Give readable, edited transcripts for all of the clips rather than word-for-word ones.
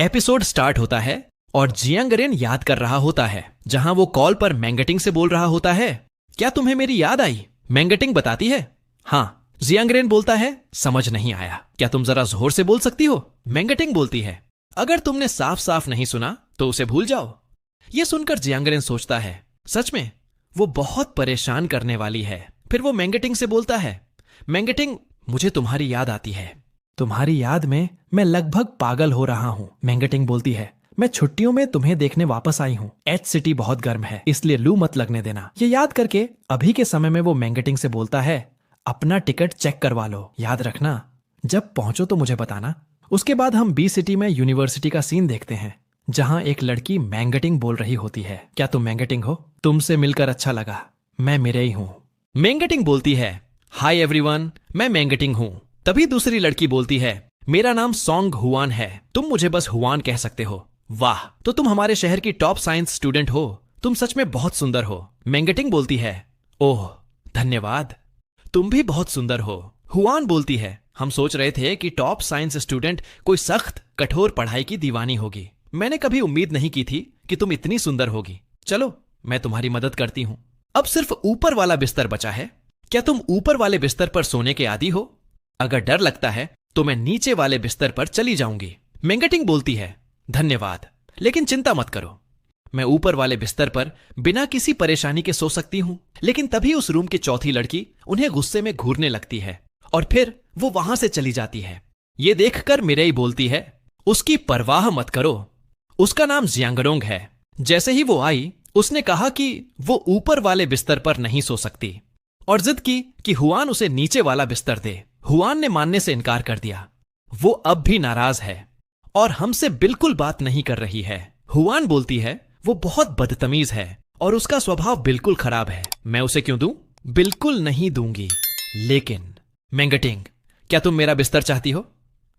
Episode start होता है और जियांगरेन याद कर रहा होता है जहां वो कॉल पर मैंगटिंग से बोल रहा होता है। क्या तुम्हें मेरी याद आई? मैंगटिंग बताती है। हाँ। जियांगरेन बोलता है, समझ नहीं आया, क्या तुम जरा जोर से बोल सकती हो? मैंगटिंग बोलती है, अगर तुमने साफ साफ नहीं सुना तो उसे भूल जाओ। यह सुनकर जियांगरेन सोचता है, सच में वो बहुत परेशान करने वाली है। फिर वो मैंगटिंग से बोलता है, मैंगटिंग, मुझे तुम्हारी याद आती है। तुम्हारी याद में मैं लगभग पागल हो रहा हूँ। मैंगटिंग बोलती है, मैं छुट्टियों में तुम्हें देखने वापस आई हूँ। एच सिटी बहुत गर्म है, इसलिए लू मत लगने देना। ये याद करके अभी के समय में वो मैंगटिंग से बोलता है, अपना टिकट चेक करवा लो, याद रखना, जब पहुंचो तो मुझे बताना। उसके बाद हम बी सिटी में यूनिवर्सिटी का सीन देखते हैं जहां एक लड़की मैंगटिंग बोल रही होती है, क्या तुम मैंगटिंग हो? तुमसे मिलकर अच्छा लगा, मैं मिरेई हूं। मैंगटिंग बोलती है, हाय एवरीवन, मैं मैंगटिंग हूं। तभी दूसरी लड़की बोलती है, मेरा नाम सॉन्ग हुआन है, तुम मुझे बस हुआन कह सकते हो। वाह, तो तुम हमारे शहर की टॉप साइंस स्टूडेंट हो, तुम सच में बहुत सुंदर हो। मैंगटिंग बोलती है, ओह धन्यवाद, तुम भी बहुत सुंदर हो। हुआन बोलती है, हम सोच रहे थे कि टॉप साइंस स्टूडेंट कोई सख्त कठोर पढ़ाई की दीवानी होगी। मैंने कभी उम्मीद नहीं की थी कि तुम इतनी सुंदर होगी। चलो मैं तुम्हारी मदद करती हूं। अब सिर्फ ऊपर वाला बिस्तर बचा है, क्या तुम ऊपर वाले बिस्तर पर सोने के आदी हो? अगर डर लगता है तो मैं नीचे वाले बिस्तर पर चली जाऊंगी। मैंगटिंग बोलती है, धन्यवाद, लेकिन चिंता मत करो, मैं ऊपर वाले बिस्तर पर बिना किसी परेशानी के सो सकती हूं। लेकिन तभी उस रूम की चौथी लड़की उन्हें गुस्से में घूरने लगती है और फिर वो वहां से चली जाती है। ये देखकर मिरेई बोलती है, उसकी परवाह मत करो, उसका नाम जियांगरोंग है। जैसे ही वो आई उसने कहा कि वो ऊपर वाले बिस्तर पर नहीं सो सकती और जिद की कि हुआन उसे नीचे वाला बिस्तर दे। हुआन ने मानने से इनकार कर दिया। वो अब भी नाराज है और हमसे बिल्कुल बात नहीं कर रही है। हुआन बोलती है, वो बहुत बदतमीज है और उसका स्वभाव बिल्कुल खराब है, मैं उसे क्यों दूं? बिल्कुल नहीं दूंगी। लेकिन मैंगटिंग, क्या तुम मेरा बिस्तर चाहती हो?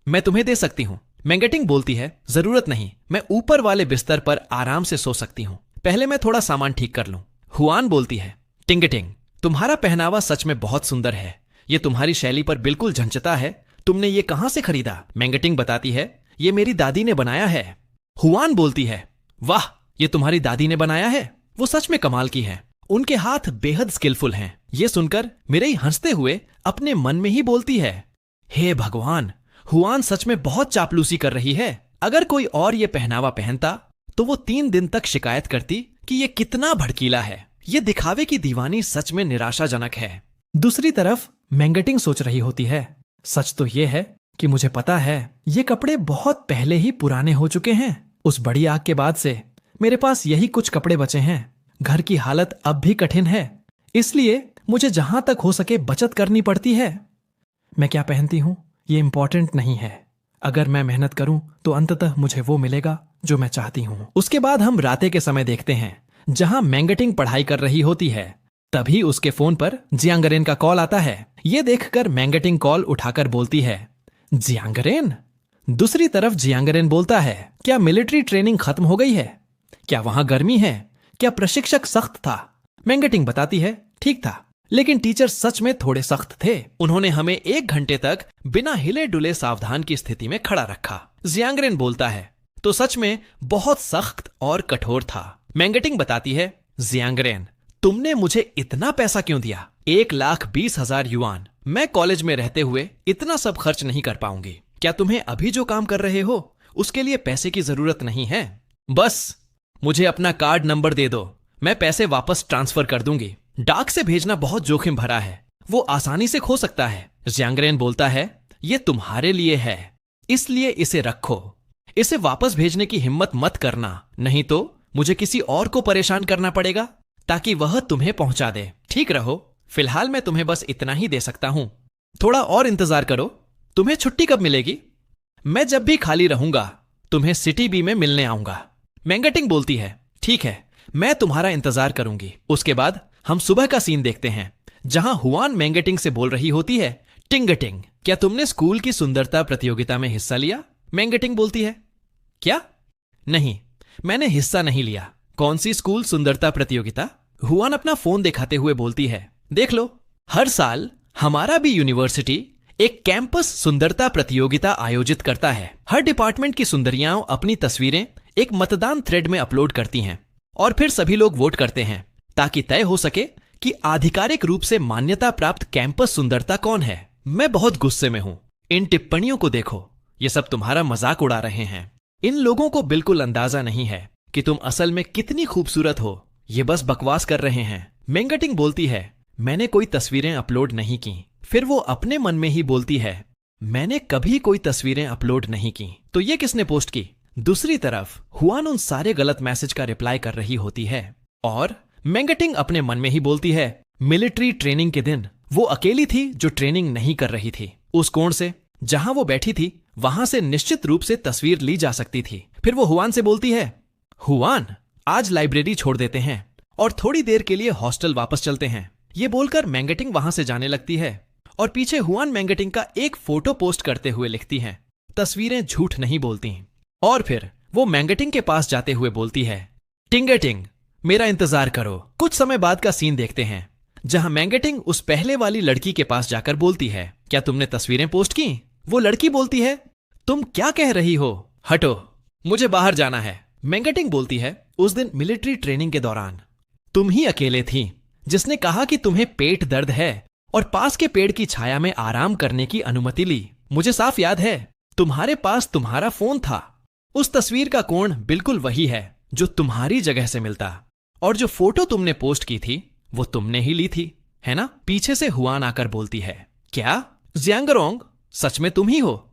मैं तुम्हें दे सकती हूं। मैंगटिंग बोलती है, जरूरत नहीं, मैं ऊपर वाले बिस्तर पर आराम से सो सकती हूं, पहले मैं थोड़ा सामान ठीक कर लूं। हुआन बोलती है, टिंगटिंग, तुम्हारा पहनावा सच में बहुत सुंदर है, ये तुम्हारी शैली पर बिल्कुल झंझता है, तुमने ये कहां से खरीदा? मैंगटिंग बताती है, ये मेरी दादी ने बनाया है। हुआन बोलती है, वाह, ये तुम्हारी दादी ने बनाया है, वो सच में कमाल की है, उनके हाथ बेहद स्किलफुल हैं। ये सुनकर मिरेई हंसते हुए अपने मन में ही बोलती है, हे भगवान, हुआन सच में बहुत चापलूसी कर रही है। अगर कोई और ये पहनावा पहनता तो वो 3 दिन तक शिकायत करती कि ये कितना भड़कीला है। ये दिखावे की दीवानी सच में निराशाजनक है। दूसरी तरफ मैंगटिंग सोच रही होती है, सच तो ये है कि मुझे पता है ये कपड़े बहुत पहले ही पुराने हो चुके हैं। उस बड़ी आग के बाद से मेरे पास यही कुछ कपड़े बचे हैं। घर की हालत अब भी कठिन है, इसलिए मुझे जहां तक हो सके बचत करनी पड़ती है। मैं क्या पहनती हूं ये इंपॉर्टेंट नहीं है, अगर मैं मेहनत करूं तो अंततः मुझे वो मिलेगा जो मैं चाहती हूं। उसके बाद हम राते के समय देखते हैं जहां मैंगटिंग पढ़ाई कर रही होती है। तभी उसके फोन पर जियांगरेन का कॉल आता है। ये देखकर मैंगटिंग कॉल उठाकर बोलती है, जियांगरेन? दूसरी तरफ जियांगरेन बोलता है, क्या मिलिट्री ट्रेनिंग खत्म हो गई है? क्या वहां गर्मी है? क्या प्रशिक्षक सख्त था? मैंगटिंग बताती है, ठीक था, लेकिन टीचर सच में थोड़े सख्त थे। उन्होंने हमें 1 घंटे तक बिना हिले डुले सावधान की स्थिति में खड़ा रखा। जियांगरेन बोलता है, तो सच में बहुत सख्त और कठोर था। मैंगटिंग बताती है, जियांगरेन, तुमने मुझे इतना पैसा क्यों दिया? 1,20,000 युआन। मैं कॉलेज में रहते हुए इतना सब खर्च नहीं कर पाऊंगी। क्या तुम्हें अभी जो काम कर रहे हो उसके लिए पैसे की जरूरत नहीं है? बस मुझे अपना कार्ड नंबर दे दो, मैं पैसे वापस ट्रांसफर कर दूंगी। डाक से भेजना बहुत जोखिम भरा है, वो आसानी से खो सकता है। जियांगरेन बोलता है, ये तुम्हारे लिए है, इसलिए इसे रखो, इसे वापस भेजने की हिम्मत मत करना, नहीं तो मुझे किसी और को परेशान करना पड़ेगा ताकि वह तुम्हें पहुंचा दे। ठीक रहो, फिलहाल मैं तुम्हें बस इतना ही दे सकता हूं, थोड़ा और इंतजार करो। तुम्हें छुट्टी कब मिलेगी? मैं जब भी खाली रहूंगा तुम्हें सिटी बी में मिलने आऊंगा। मैंगटिंग बोलती है, ठीक है, मैं तुम्हारा इंतजार करूंगी। उसके बाद हम सुबह का सीन देखते हैं जहां हुआन मैंगटिंग से बोल रही होती है, टिंगटिंग, क्या तुमने स्कूल की सुंदरता प्रतियोगिता में हिस्सा लिया? मैंगटिंग बोलती है, क्या? नहीं, मैंने हिस्सा नहीं लिया। कौन सी स्कूल सुंदरता प्रतियोगिता? हुआन अपना फोन दिखाते हुए बोलती है, देख लो, हर साल हमारा भी यूनिवर्सिटी एक कैंपस सुंदरता प्रतियोगिता आयोजित करता है। हर डिपार्टमेंट की सुंदरियां अपनी तस्वीरें एक मतदान थ्रेड में अपलोड करती हैं और फिर सभी लोग वोट करते हैं ताकि तय हो सके कि आधिकारिक रूप से मान्यता प्राप्त कैंपस सुंदरता कौन है। मैं बहुत गुस्से में हूं। इन टिप्पणियों को देखो, ये सब तुम्हारा मजाक उड़ा रहे हैं। इन लोगों को बिल्कुल अंदाजा नहीं है कि तुम असल में कितनी खूबसूरत हो। ये बस बकवास कर रहे हैं। मेंगटिंग बोलती है, मैंने कोई तस्वीरें अपलोड नहीं की। फिर वो अपने मन में ही बोलती है, मैंने कभी कोई तस्वीरें अपलोड नहीं की, तो ये किसने पोस्ट की? दूसरी तरफ हुआन उन सारे गलत मैसेज का रिप्लाई कर रही होती है और मेंगटिंग अपने मन में ही बोलती है, मिलिट्री ट्रेनिंग के दिन वो अकेली थी जो ट्रेनिंग नहीं कर रही थी। उस कोण से जहां वो बैठी थी वहां से निश्चित रूप से तस्वीर ली जा सकती थी। फिर वो हुआन से बोलती है, हुआन आज लाइब्रेरी छोड़ देते हैं और थोड़ी देर के लिए हॉस्टल वापस चलते हैं। ये बोलकर मेंगटिंग वहां से जाने लगती है और पीछे हुआन मेंगटिंग का एक फोटो पोस्ट करते हुए लिखती हैं, तस्वीरें झूठ नहीं बोलती। और फिर वो मेंगटिंग के पास जाते हुए बोलती है, टिंगटिंग मेरा इंतजार करो। कुछ समय बाद का सीन देखते हैं जहां मेंगटिंग उस पहले वाली लड़की के पास जाकर बोलती है, क्या तुमने तस्वीरें पोस्ट की? वो लड़की बोलती है, तुम क्या कह रही हो, हटो, मुझे बाहर जाना है। मेंगटिंग बोलती है, उस दिन मिलिट्री ट्रेनिंग के दौरान तुम ही अकेले थी जिसने कहा कि तुम्हें पेट दर्द है और पास के पेड़ की छाया में आराम करने की अनुमति ली। मुझे साफ याद है, तुम्हारे पास तुम्हारा फोन था। उस तस्वीर का कोण बिल्कुल वही है जो तुम्हारी जगह से मिलता, और जो फोटो तुमने पोस्ट की थी वो तुमने ही ली थी, है ना? पीछे से हुआन आकर बोलती है, क्या जियांगरोंग सच में तुम ही हो?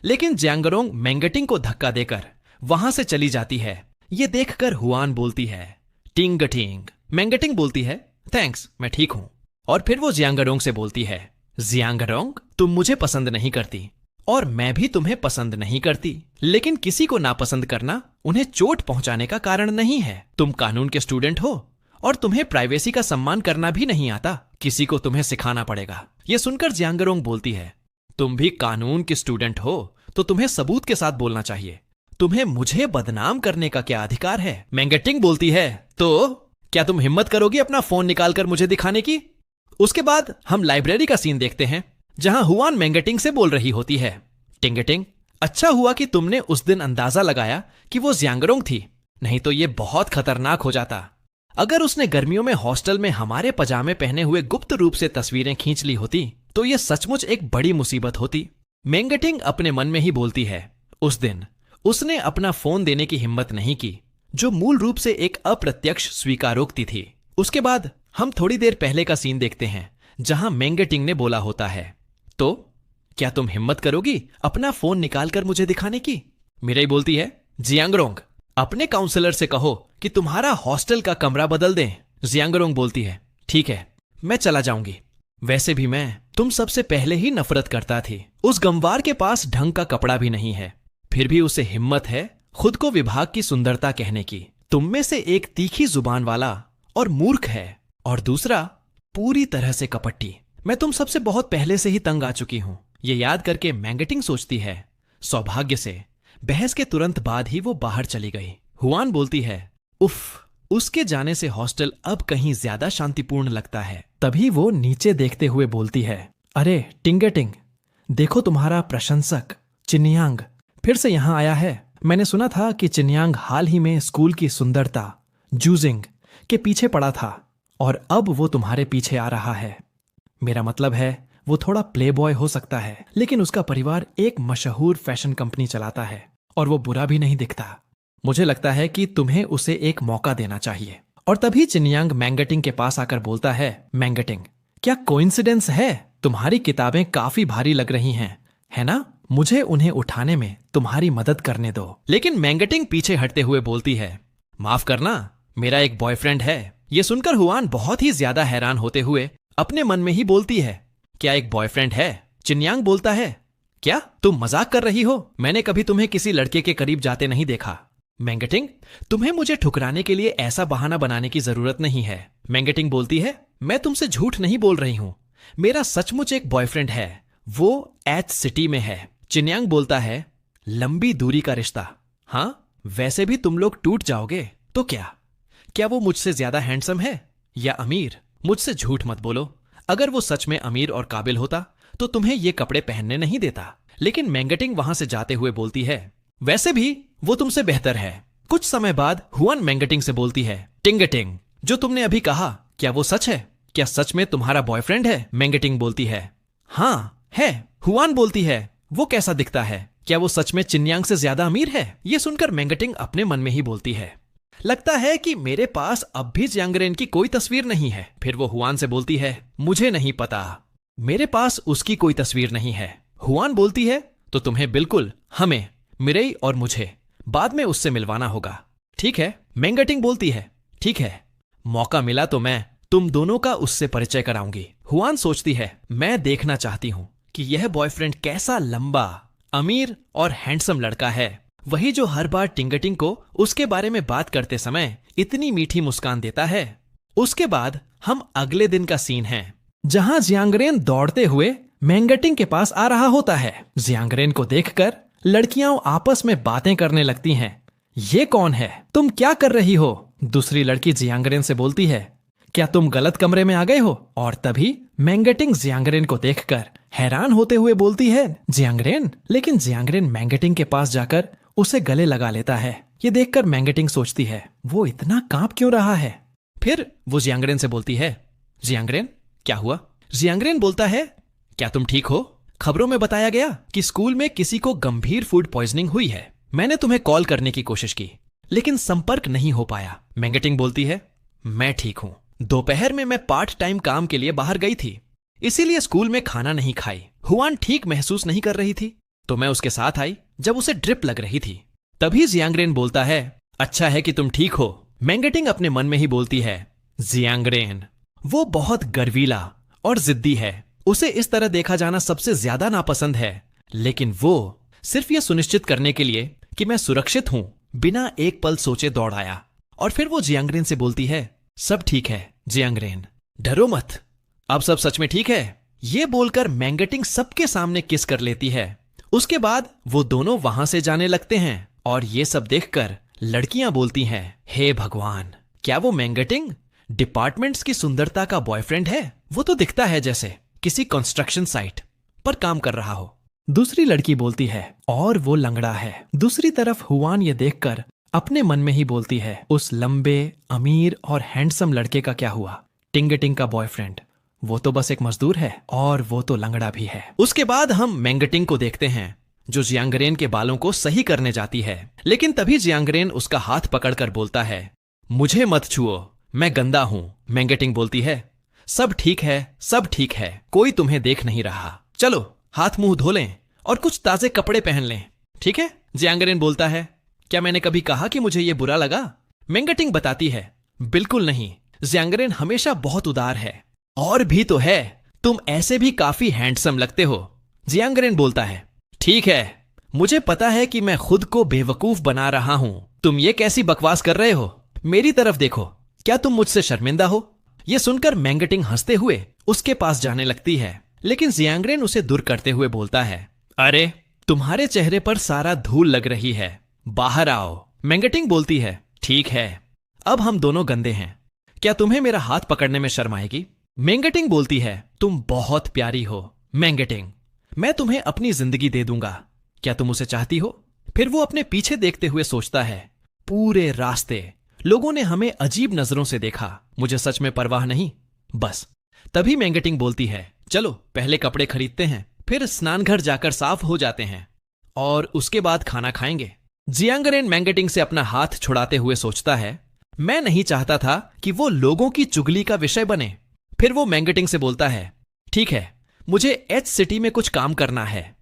लेकिन जियांगरोंग मेंगटिंग को धक्का देकर वहां से चली जाती है। ये देखकर हुआन बोलती है, टिंग टिंग। मेंगटिंग बोलती है, थैंक्स, मैं ठीक हूं। और फिर वो जियांगरोंग से बोलती है, जियांगरोंग तुम मुझे पसंद नहीं करती और मैं भी तुम्हें पसंद नहीं करती, लेकिन किसी को नापसंद करना उन्हें चोट पहुंचाने का कारण नहीं है। तुम कानून के स्टूडेंट हो और तुम्हें प्राइवेसी का सम्मान करना भी नहीं आता, किसी को तुम्हें सिखाना पड़ेगा। यह सुनकर जियांगरोंग बोलती है, तुम भी कानून के स्टूडेंट हो तो तुम्हें सबूत के साथ बोलना चाहिए। तुम्हें मुझे बदनाम करने का क्या अधिकार है? मेंगटिंग बोलती है, तो क्या तुम हिम्मत करोगी अपना फोन निकालकर मुझे दिखाने की? उसके बाद हम लाइब्रेरी का सीन देखते हैं जहां हुआन मेंगटिंग से बोल रही होती है, टिंगटिंग अच्छा हुआ कि तुमने उस दिन अंदाजा लगाया कि वो जियांगरोंग थी, नहीं तो ये बहुत खतरनाक हो जाता। अगर उसने गर्मियों में हॉस्टल में हमारे पजामे पहने हुए गुप्त रूप से तस्वीरें खींच ली होती तो ये सचमुच एक बड़ी मुसीबत होती। मेंगटिंग अपने मन में ही बोलती है, उस दिन उसने अपना फोन देने की हिम्मत नहीं की, जो मूल रूप से एक अप्रत्यक्ष स्वीकारोक्ति थी। उसके बाद हम थोड़ी देर पहले का सीन देखते हैं जहां मेंगटिंग ने बोला होता है, तो क्या तुम हिम्मत करोगी अपना फोन निकालकर मुझे दिखाने की? मिरेई बोलती है, जियांगरोंग अपने काउंसलर से कहो कि तुम्हारा हॉस्टल का कमरा बदल दें। जियांगरोंग बोलती है, ठीक है, मैं चला जाऊंगी। वैसे भी मैं तुम सबसे पहले ही नफरत करता थी। उस गंवार के पास ढंग का कपड़ा भी नहीं है, फिर भी उसे हिम्मत है खुद को विभाग की सुंदरता कहने की। तुम में से एक तीखी जुबान वाला और मूर्ख है और दूसरा पूरी तरह से कपटी। मैं तुम सबसे बहुत पहले से ही तंग आ चुकी हूं। ये याद करके मेंगटिंग सोचती है, सौभाग्य से बहस के तुरंत बाद ही वो बाहर चली गई। हुआन बोलती है, उफ, उसके जाने से हॉस्टल अब कहीं ज्यादा शांतिपूर्ण लगता है। तभी वो नीचे देखते हुए बोलती है, अरे टिंगटिंग, देखो तुम्हारा प्रशंसक चिन्यांग फिर से यहां आया है। मैंने सुना था कि चिन्यांग हाल ही में स्कूल की सुंदरता जूजिंग के पीछे पड़ा था और अब वो तुम्हारे पीछे आ रहा है। मेरा मतलब है वो थोड़ा प्लेबॉय हो सकता है, लेकिन उसका परिवार एक मशहूर फैशन कंपनी चलाता है और वो बुरा भी नहीं दिखता। मुझे लगता है कि तुम्हें उसे एक मौका देना चाहिए। और तभी चिन्यांग मेंगटिंग के पास आकर बोलता है, मेंगटिंग, क्या कोइंसिडेंस है? तुम्हारी किताबें काफी भारी लग रही हैं, है ना? मुझे उन्हें उठाने में तुम्हारी मदद करने दो। लेकिन मेंगटिंग पीछे हटते हुए बोलती है, माफ करना, मेरा एक बॉयफ्रेंड है। यह सुनकर हुआन बहुत ही ज्यादा हैरान होते हुए अपने मन में ही बोलती है, क्या एक बॉयफ्रेंड है? चिन्यांग बोलता है, क्या तुम मजाक कर रही हो? मैंने कभी तुम्हें किसी लड़के के करीब जाते नहीं देखा। मेंगटिंग, तुम्हें मुझे ठुकराने के लिए ऐसा बहाना बनाने की जरूरत नहीं है। मेंगटिंग बोलती है, मैं तुमसे झूठ नहीं बोल रही हूं, मेरा सचमुच एक बॉयफ्रेंड है, वो एच सिटी में है। चिन्यांग बोलता है, लंबी दूरी का रिश्ता? हां, वैसे भी तुम लोग टूट जाओगे तो क्या वो मुझसे ज्यादा हैंडसम है या अमीर? मुझसे झूठ मत बोलो। अगर वो सच में अमीर और काबिल होता तो तुम्हें ये कपड़े पहनने नहीं देता। लेकिन मैंगटिंग वहां से जाते हुए बोलती है, वैसे भी वो तुमसे बेहतर है। कुछ समय बाद हुआन मैंगटिंग से बोलती है, टिंगटिंग, जो तुमने अभी कहा क्या वो सच है? क्या सच में तुम्हारा बॉयफ्रेंड है? मैंगटिंग बोलती है, हाँ है। हुआन बोलती है, वो कैसा दिखता है? क्या वो सच में चिन्यांग से ज्यादा अमीर है? ये सुनकर मैंगटिंग अपने मन में ही बोलती है, लगता है कि मेरे पास अब भी जियांगरेन की कोई तस्वीर नहीं है। फिर वो हुआन से बोलती है, मुझे नहीं पता, मेरे पास उसकी कोई तस्वीर नहीं है। हुआन बोलती है, तो तुम्हें बिल्कुल हमें, मिरेई और मुझे बाद में उससे मिलवाना होगा, ठीक है? मैंगटिंग बोलती है, ठीक है, मौका मिला तो मैं तुम दोनों का उससे परिचय कराऊंगी। हुआन सोचती है, मैं देखना चाहती हूं कि यह बॉयफ्रेंड कैसा लंबा, अमीर और हैंडसम लड़का है, वही जो हर बार टिंगटिंग को उसके बारे में बात करते समय इतनी मीठी मुस्कान देता है। उसके बाद हम अगले दिन का सीन है, जहां जियांगरेन दौड़ते हुए मैंगटिंग के पास आ रहा होता है। जियांगरेन को देखकर लड़कियां आपस में बातें करने लगती हैं। ये कौन है? तुम क्या कर रही हो? दूसरी लड़की जियांगरेन से बोलती है, क्या तुम गलत कमरे में आ गए हो? और तभी मैंगटिंग जियांगरेन को देखकर हैरान होते हुए बोलती है, जियांगरेन। लेकिन जियांगरेन मैंगटिंग के पास जाकर उसे गले लगा लेता है। ये देखकर मैंगटिंग सोचती है, वो इतना कांप क्यों रहा है? फिर वो जियांगरेन से बोलती है, जियांगरेन क्या हुआ? जियांगरेन बोलता है, क्या तुम ठीक हो? खबरों में बताया गया कि स्कूल में किसी को गंभीर फूड पॉइजनिंग हुई है। मैंने तुम्हें कॉल करने की कोशिश की लेकिन संपर्क नहीं हो पाया। मैंगटिंग बोलती है, मैं ठीक हूं। दोपहर में मैं पार्ट टाइम काम के लिए बाहर गई थी, इसीलिए स्कूल में खाना नहीं खाई। हुआन ठीक महसूस नहीं कर रही थी तो मैं उसके साथ आई जब उसे ड्रिप लग रही थी। तभी जियांगरेन बोलता है, अच्छा है कि तुम ठीक हो। मैंगटिंग अपने मन में ही बोलती है, जियांगरेन वो बहुत गर्वीला और जिद्दी है, उसे इस तरह देखा जाना सबसे ज्यादा नापसंद है। लेकिन वो सिर्फ ये सुनिश्चित करने के लिए कि मैं सुरक्षित हूं बिना एक पल सोचे दौड़ आया। और फिर वो जियांगरेन से बोलती है, सब ठीक है जियांगरेन, डरो मत, अब सब सच में ठीक है। ये बोलकर मैंगटिंग सबके सामने किस कर लेती है। उसके बाद वो दोनों वहां से जाने लगते हैं और ये सब देखकर लड़कियां बोलती हैं, हे भगवान, क्या वो मैंगटिंग डिपार्टमेंट्स की सुंदरता का बॉयफ्रेंड है? वो तो दिखता है जैसे किसी कंस्ट्रक्शन साइट पर काम कर रहा हो। दूसरी लड़की बोलती है, और वो लंगड़ा है। दूसरी तरफ हुआन ये देखकर अपने मन में ही बोलती है, उस लंबे, अमीर और हैंडसम लड़के का क्या हुआ? टिंगटिंग का बॉयफ्रेंड, वो तो बस एक मजदूर है और वो तो लंगड़ा भी है। उसके बाद हम मैंगटिंग को देखते हैं जो जियांगरेन के बालों को सही करने जाती है। लेकिन तभी जियांगरेन उसका हाथ पकड़कर बोलता है, मुझे मत छुओ, मैं गंदा हूं। मैंगटिंग बोलती है, सब ठीक है, सब ठीक है, कोई तुम्हें देख नहीं रहा, चलो हाथ मुंह धो लें और कुछ ताजे कपड़े पहन लें, ठीक है? जियांगरेन बोलता है, क्या मैंने कभी कहा कि मुझे ये बुरा लगा? मैंगटिंग बताती है, बिल्कुल नहीं, जियांगरेन हमेशा बहुत उदार है। और भी तो है, तुम ऐसे भी काफी हैंडसम लगते हो। जियांगरेन बोलता है, ठीक है, मुझे पता है कि मैं खुद को बेवकूफ बना रहा हूं। तुम ये कैसी बकवास कर रहे हो? मेरी तरफ देखो, क्या तुम मुझसे शर्मिंदा हो? यह सुनकर मैंगटिंग हंसते हुए उसके पास जाने लगती है। लेकिन जियांगरेन उसे दूर करते हुए बोलता है, अरे तुम्हारे चेहरे पर सारा धूल लग रही है, बाहर आओ। मैंगटिंग बोलती है, ठीक है, अब हम दोनों गंदे हैं, क्या तुम्हें मेरा हाथ पकड़ने में शर्म आएगी? मैंगटिंग बोलती है, तुम बहुत प्यारी हो मैंगटिंग, मैं तुम्हें अपनी जिंदगी दे दूंगा, क्या तुम उसे चाहती हो? फिर वो अपने पीछे देखते हुए सोचता है, पूरे रास्ते लोगों ने हमें अजीब नजरों से देखा, मुझे सच में परवाह नहीं, बस। तभी मैंगटिंग बोलती है, चलो पहले कपड़े खरीदते हैं, फिर स्नान घर जाकर साफ हो जाते हैं और उसके बाद खाना खाएंगे। जियांगरेन मैंगटिंग से अपना हाथ छुड़ाते हुए सोचता है, मैं नहीं चाहता था कि वो लोगों की चुगली का विषय बने। फिर वो मैंगटिंग से बोलता है, ठीक है, मुझे एच सिटी में कुछ काम करना है,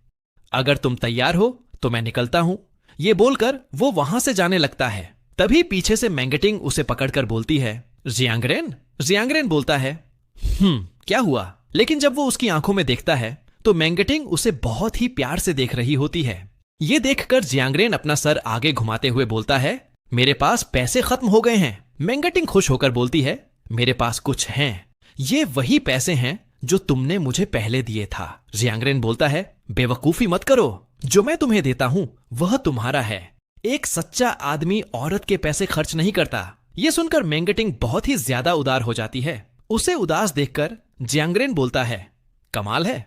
अगर तुम तैयार हो तो मैं निकलता हूं। ये बोलकर वो वहां से जाने लगता है। तभी पीछे से मैंगटिंग उसे पकड़कर बोलती है, जियांगरेन। जियांगरेन बोलता है, क्या हुआ? लेकिन जब वो उसकी आंखों में देखता है तो मैंगटिंग उसे बहुत ही प्यार से देख रही होती है। ये देखकर जियांगरेन अपना सर आगे घुमाते हुए बोलता है, मेरे पास पैसे खत्म हो गए हैं। मैंगटिंग खुश होकर बोलती है, मेरे पास कुछ हैं, ये वही पैसे हैं जो तुमने मुझे पहले दिए था। जियांगरेन बोलता है, बेवकूफी मत करो, जो मैं तुम्हें देता हूं वह तुम्हारा है, एक सच्चा आदमी औरत के पैसे खर्च नहीं करता। यह सुनकर मैंगटिंग बहुत ही ज्यादा उदार हो जाती है। उसे उदास देखकर जियांगरेन बोलता है, कमाल है,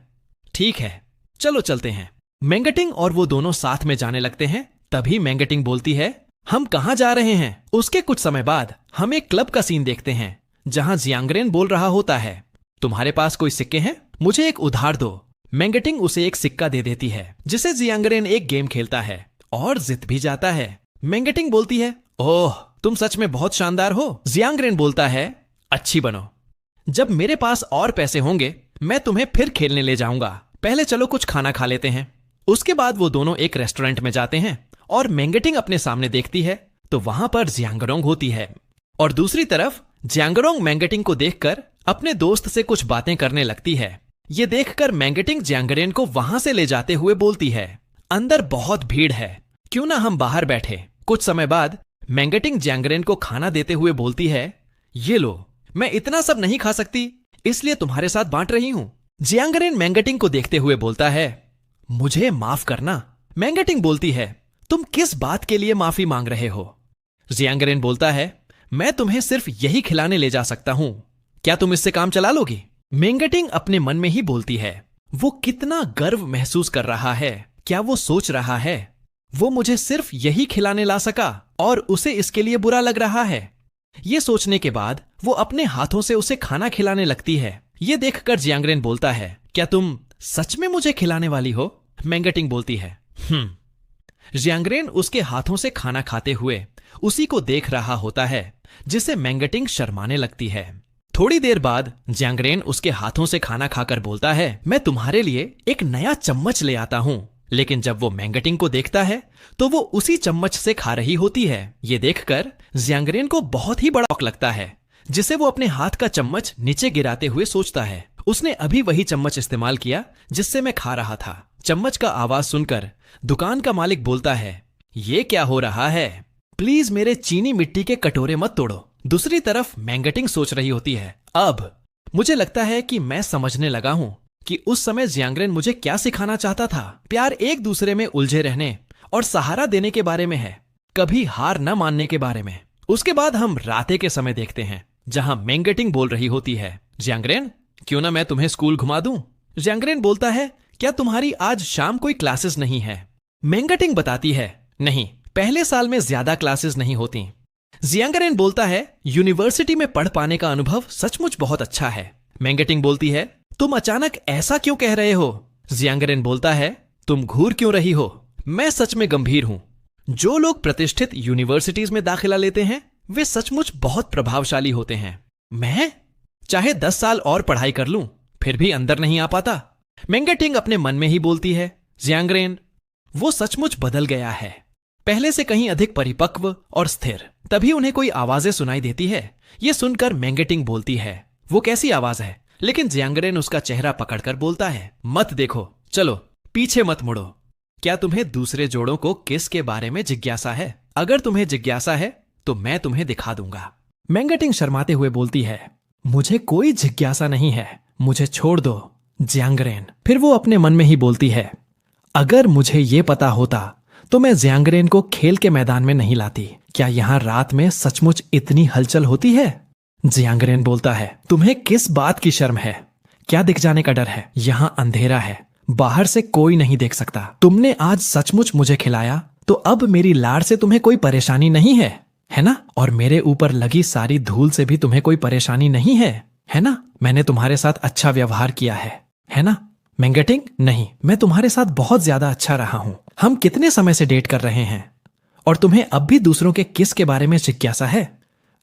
ठीक है, चलो चलते हैं। मैंगटिंग और वो दोनों साथ में जाने लगते हैं। तभी मैंगटिंग बोलती है, हम कहाँ जा रहे हैं? उसके कुछ समय बाद हम एक क्लब का सीन देखते हैं जहां जियांगरेन बोल रहा होता है, तुम्हारे पास कोई सिक्के हैं? मुझे एक उधार दो। मैंगटिंग उसे एक सिक्का दे देती है, जिसे जियांगरेन एक गेम खेलता है और जीत भी जाता है। मैंगटिंग बोलती है, ओह तुम सच में बहुत शानदार हो। जियांगरेन बोलता है, अच्छी बनो। जब मेरे पास और पैसे होंगे मैं तुम्हें फिर खेलने ले जाऊंगा। पहले चलो कुछ खाना खा लेते हैं। उसके बाद वो दोनों एक रेस्टोरेंट में जाते हैं और मैंगटिंग अपने सामने देखती है तो वहां पर जियांगरोंग होती है और दूसरी तरफ जियांगरोंग मैंगटिंग को देखकर अपने दोस्त से कुछ बातें करने लगती है। ये देखकर मैंगटिंग जियांगरेन को वहां से ले जाते हुए बोलती है, अंदर बहुत भीड़ है, क्यों ना हम बाहर बैठे। कुछ समय बाद मैंगटिंग जियांगरेन को खाना देते हुए बोलती है, ये लो, मैं इतना सब नहीं खा सकती, इसलिए तुम्हारे साथ बांट रही हूं। जियांगरेन मैंगटिंग को देखते हुए बोलता है, मुझे माफ करना। मैंगटिंग बोलती है, तुम किस बात के लिए माफी मांग रहे हो? जियांगरेन बोलता है, मैं तुम्हें सिर्फ यही खिलाने ले जा सकता हूं, क्या तुम इससे काम चला लोगी? मैंगटिंग अपने मन में ही बोलती है, वो कितना गर्व महसूस कर रहा है। क्या वो सोच रहा है वो मुझे सिर्फ यही खिलाने ला सका और उसे इसके लिए बुरा लग रहा है? ये सोचने के बाद वो अपने हाथों से उसे खाना खिलाने लगती है। ये देखकर जियांगरेन बोलता है, क्या तुम सच में मुझे खिलाने वाली हो? मैंगटिंग बोलती है, जियांगरेन उसके हाथों से खाना खाते हुए उसी को देख रहा होता है, जिसे मैंगटिंग शर्माने लगती है। थोड़ी देर बाद जियांगरेन उसके हाथों से खाना खाकर बोलता है, मैं तुम्हारे लिए एक नया चम्मच ले आता हूं। लेकिन जब वो मैंगटिंग को देखता है तो वो उसी चम्मच से खा रही होती है। ये देखकर जियांगरेन को बहुत ही बड़ा शौक लगता है, जिसे वो अपने हाथ का चम्मच नीचे गिराते हुए सोचता है, उसने अभी वही चम्मच इस्तेमाल किया जिससे मैं खा रहा था। चम्मच का आवाज सुनकर दुकान का मालिक बोलता है, ये क्या हो रहा है? प्लीज मेरे चीनी मिट्टी के कटोरे मत तोड़ो। दूसरी तरफ मैंगटिंग सोच रही होती है, अब मुझे लगता है कि मैं समझने लगा हूं कि उस समय जियांगरेन मुझे क्या सिखाना चाहता था। प्यार एक दूसरे में उलझे रहने और सहारा देने के बारे में है, कभी हार न मानने के बारे में। उसके बाद हम राते के समय देखते हैं जहां मैंगटिंग बोल रही होती है, जियांगरेन क्यों ना मैं तुम्हें स्कूल घुमा दूं? जियांगरेन बोलता है, क्या तुम्हारी आज शाम कोई क्लासेस नहीं है? मैंगटिंग बताती है, नहीं, पहले साल में ज्यादा क्लासेस नहीं होती। जियांगरेन बोलता है, यूनिवर्सिटी में पढ़ पाने का अनुभव सचमुच बहुत अच्छा है। मैंगटिंग बोलती है, तुम अचानक ऐसा क्यों कह रहे हो? जियांगरेन बोलता है, तुम घूर क्यों रही हो? मैं सच में गंभीर हूं। जो लोग प्रतिष्ठित यूनिवर्सिटीज में दाखिला लेते हैं वे सचमुच बहुत प्रभावशाली होते हैं। मैं चाहे 10 साल और पढ़ाई कर लूं फिर भी अंदर नहीं आ पाता। मैंगटिंग अपने मन में ही बोलती है, जियांगरेन वो सचमुच बदल गया है, पहले से कहीं अधिक परिपक्व और स्थिर। तभी उन्हें कोई आवाजें सुनाई देती है। ये सुनकर मैंगटिंग बोलती है, वो कैसी आवाज है? लेकिन जियांगरेन उसका चेहरा पकड़कर बोलता है, मत देखो, चलो पीछे मत मुड़ो। क्या तुम्हें दूसरे जोड़ों को किस के बारे में जिज्ञासा है? अगर तुम्हें जिज्ञासा है तो मैं तुम्हें दिखा दूंगा। मैंगटिंग शर्माते हुए बोलती है, मुझे कोई जिज्ञासा नहीं है, मुझे छोड़ दो जियांगरेन। फिर वो अपने मन में ही बोलती है, अगर मुझे ये पता होता तो मैं जियांगरेन को खेल के मैदान में नहीं लाती। क्या यहाँ रात में सचमुच इतनी हलचल होती है? जियांगरेन बोलता है, तुम्हें किस बात की शर्म है? क्या दिख जाने का डर है? यहाँ अंधेरा है, बाहर से कोई नहीं देख सकता। तुमने आज सचमुच मुझे खिलाया तो अब मेरी लाड़ से तुम्हें कोई परेशानी नहीं है ना? और मेरे ऊपर लगी सारी धूल से भी तुम्हें कोई परेशानी नहीं है ना? मैंने तुम्हारे साथ अच्छा व्यवहार किया है ना? मैंगटिंग, नहीं, मैं तुम्हारे साथ बहुत ज्यादा अच्छा रहा हूं। हम कितने समय से डेट कर रहे हैं और तुम्हें अब भी दूसरों के किस के बारे में जिज्ञासा है?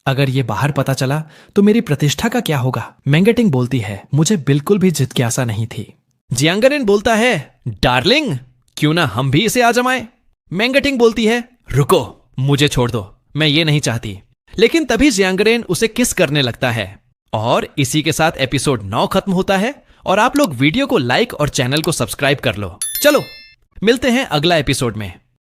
अगर ये बाहर पता चला तो मेरी प्रतिष्ठा का क्या होगा? मैंगटिंग बोलती है, मुझे बिल्कुल भी जिज्ञासा नहीं थी। जियांगरेन बोलता है, डार्लिंग क्यों ना हम भी इसे आजमाएं? मैंगटिंग बोलती है, रुको, मुझे छोड़ दो, मैं ये नहीं चाहती। लेकिन तभी जियांगरेन उसे किस करने लगता है और इसी के साथ एपिसोड 9 खत्म होता है। और आप लोग वीडियो को लाइक और चैनल को सब्सक्राइब कर लो। चलो मिलते हैं अगला एपिसोड में।